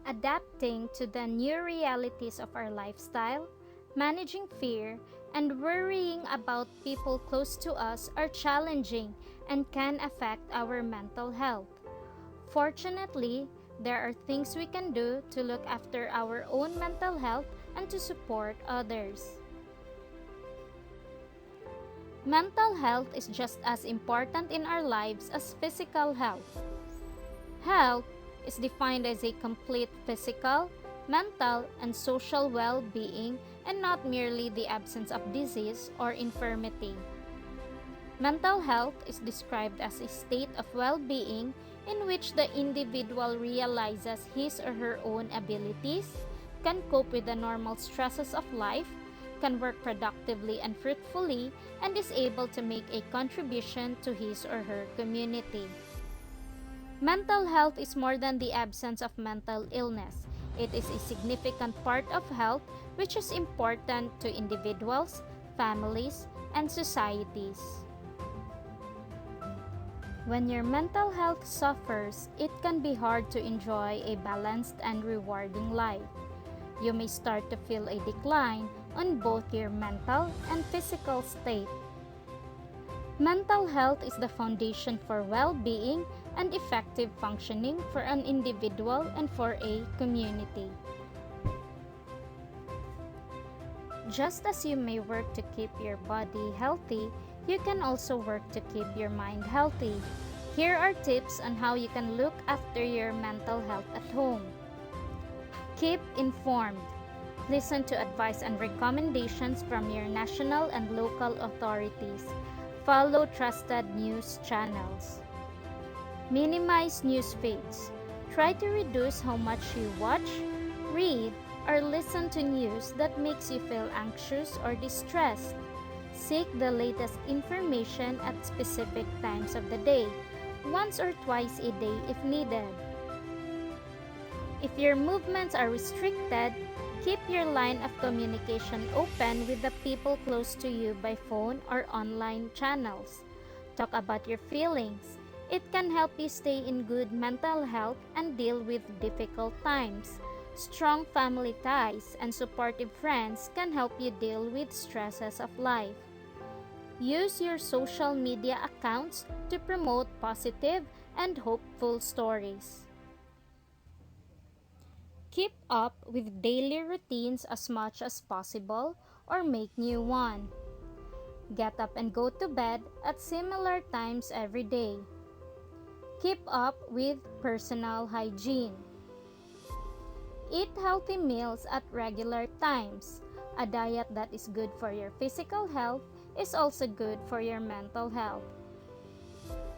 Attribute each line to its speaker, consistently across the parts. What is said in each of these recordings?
Speaker 1: Adapting to the new realities of our lifestyle, managing fear, and worrying about people close to us are challenging and can affect our mental health. Fortunately, there are things we can do to look after our own mental health and to support others. Mental health is just as important in our lives as physical health. Health is defined as a complete physical, mental, and social well being and not merely the absence of disease or infirmity. Mental health is described as a state of well being in which the individual realizes his or her own abilities, can cope with the normal stresses of life, can work productively and fruitfully, and is able to make a contribution to his or her community. Mental health is more than the absence of mental illness. It is a significant part of health which is important to individuals, families, and societies. When your mental health suffers, it can be hard to enjoy a balanced and rewarding life. You may start to feel a decline on both your mental and physical state. Mental health is the foundation for well-being and effective functioning for an individual and for a community. Just as you may work to keep your body healthy, you can also work to keep your mind healthy. Here are tips on how you can look after your mental health at home. Keep informed. Listen to advice and recommendations from your national and local authorities. Follow trusted news channels. Minimize news feeds. Try to reduce how much you watch, read, or listen to news that makes you feel anxious or distressed. Seek the latest information at specific times of the day, once or twice a day if needed. If your movements are restricted, keep your line of communication open with the people close to you by phone or online channels. Talk about your feelings. It can help you stay in good mental health and deal with difficult times. Strong family ties and supportive friends can help you deal with stresses of life. Use your social media accounts to promote positive and hopeful stories. Keep up with daily routines as much as possible or make new one. Get up and go to bed at similar times every day. Keep up with personal hygiene. Eat healthy meals at regular times. A diet that is good for your physical health is also good for your mental health.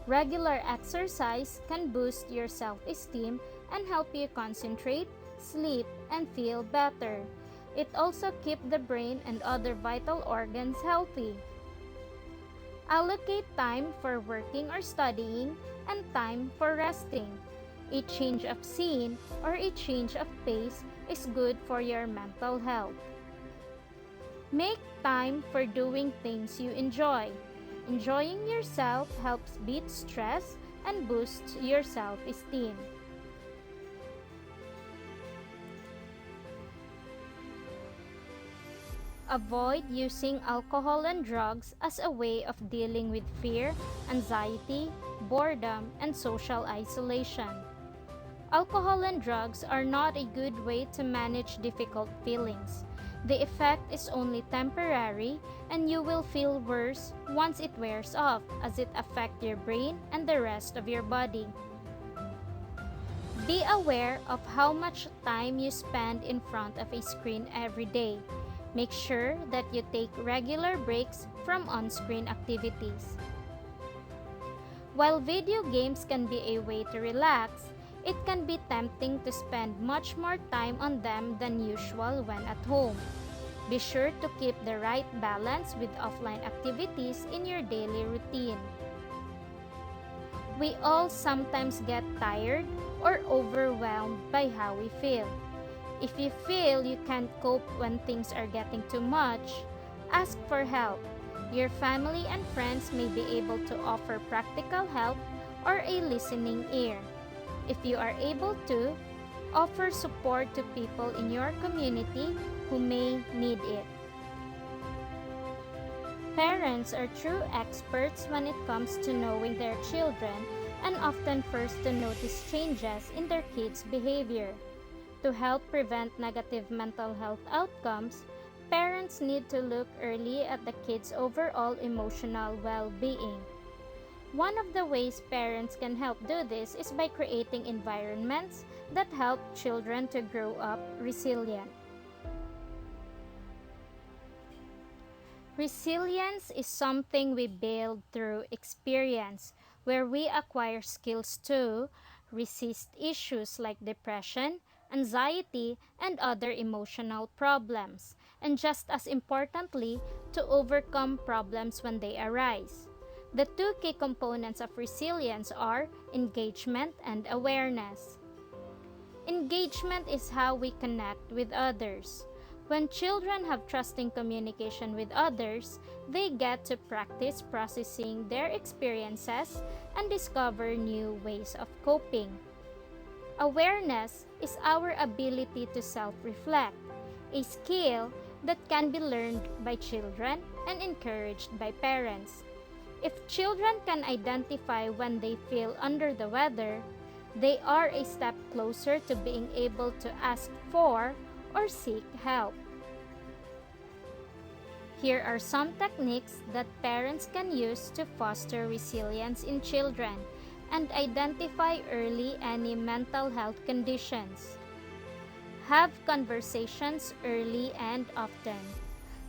Speaker 1: Regular exercise can boost your self-esteem and help you concentrate, sleep, and feel better. It also keeps the brain and other vital organs healthy. Allocate time for working or studying and time for resting. A change of scene or a change of pace is good for your mental health. Make time for doing things you enjoy. Enjoying yourself helps beat stress and boosts your self-esteem. Avoid using alcohol and drugs as a way of dealing with fear, anxiety, boredom, and social isolation. Alcohol and drugs are not a good way to manage difficult feelings. The effect is only temporary and you will feel worse once it wears off as it affects your brain and the rest of your body. Be aware of how much time you spend in front of a screen every day. Make sure that you take regular breaks from on-screen activities. While video games can be a way to relax, it can be tempting to spend much more time on them than usual when at home. Be sure to keep the right balance with offline activities in your daily routine. We all sometimes get tired or overwhelmed by how we feel. If you feel you can't cope when things are getting too much, ask for help. Your family and friends may be able to offer practical help or a listening ear. If you are able to, Offer support to people in your community who may need it. Parents are true experts when it comes to knowing their children and often first to notice changes in their kids' behavior. To help prevent negative mental health outcomes, parents need to look early at the kids' overall emotional well-being. One of the ways parents can help do this is by creating environments that help children to grow up resilient. Resilience is something we build through experience, where we acquire skills to resist issues like depression, anxiety, and other emotional problems, and just as importantly, to overcome problems when they arise. The two key components of resilience are engagement and awareness. Engagement is how we connect with others. When children have trusting communication with others, they get to practice processing their experiences and discover new ways of coping. Awareness is our ability to self-reflect, a skill that can be learned by children and encouraged by parents. If children can identify when they feel under the weather, they are a step closer to being able to ask for or seek help. Here are some techniques that parents can use to foster resilience in children and identify early any mental health conditions. Have conversations early and often.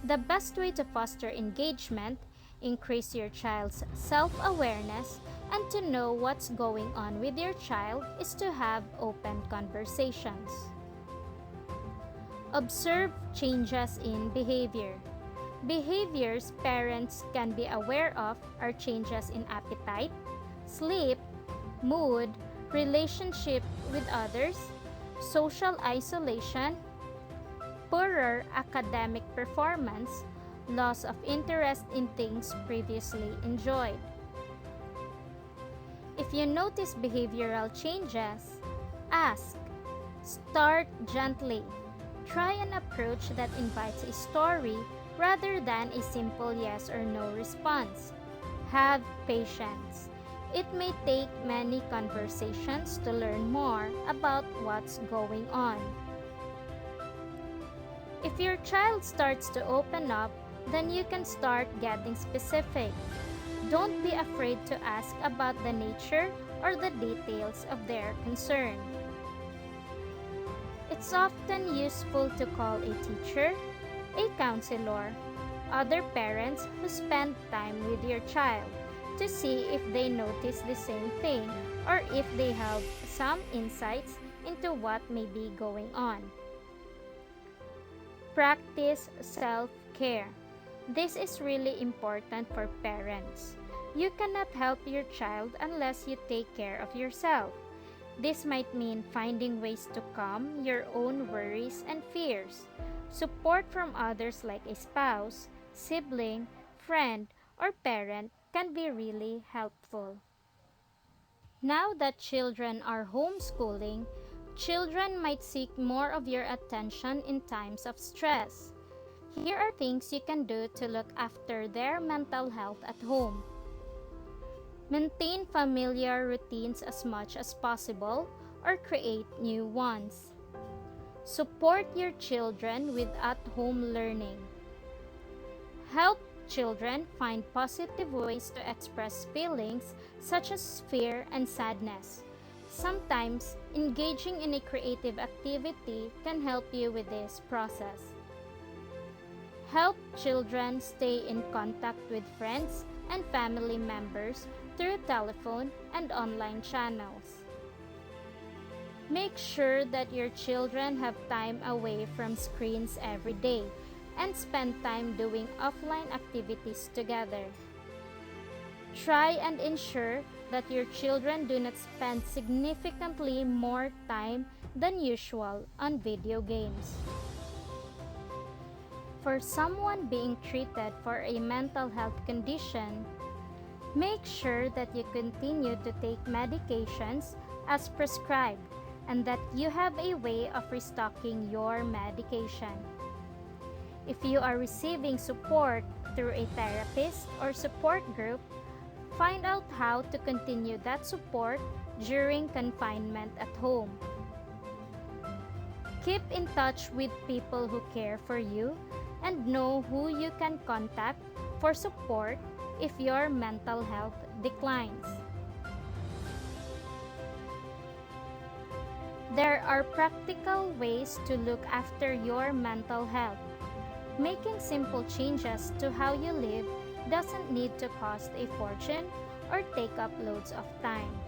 Speaker 1: The best way to foster engagement, increase your child's self-awareness, and to know what's going on with your child is to have open conversations. Observe changes in behavior. Behaviors parents can be aware of are changes in appetite, sleep, mood, relationship with others, social isolation, poorer academic performance, loss of interest in things previously enjoyed. If you notice behavioral changes, ask. Start gently. Try an approach that invites a story rather than a simple yes or no response. Have patience. It may take many conversations to learn more about what's going on. If your child starts to open up, then you can start getting specific. Don't be afraid to ask about the nature or the details of their concern. It's often useful to call a teacher, a counselor, other parents who spend time with your child to see if they notice the same thing or if they have some insights into what may be going on. Practice self-care. This is really important for parents. You cannot help your child unless you take care of yourself. This might mean finding ways to calm your own worries and fears. Support from others like a spouse, sibling, friend, or parent can be really helpful. Now that children are homeschooling, children might seek more of your attention in times of stress. Here are things you can do to look after their mental health at home. Maintain familiar routines as much as possible or create new ones. Support your children with at-home learning. Help children find positive ways to express feelings such as fear and sadness. Sometimes, engaging in a creative activity can help you with this process. Help children stay in contact with friends and family members through telephone and online channels. Make sure that your children have time away from screens every day and spend time doing offline activities together. Try and ensure that your children do not spend significantly more time than usual on video games. For someone being treated for a mental health condition, make sure that you continue to take medications as prescribed and that you have a way of restocking your medication. If you are receiving support through a therapist or support group, find out how to continue that support during confinement at home. Keep in touch with people who care for you and know who you can contact for support if your mental health declines. There are practical ways to look after your mental health. Making simple changes to how you live doesn't need to cost a fortune or take up loads of time.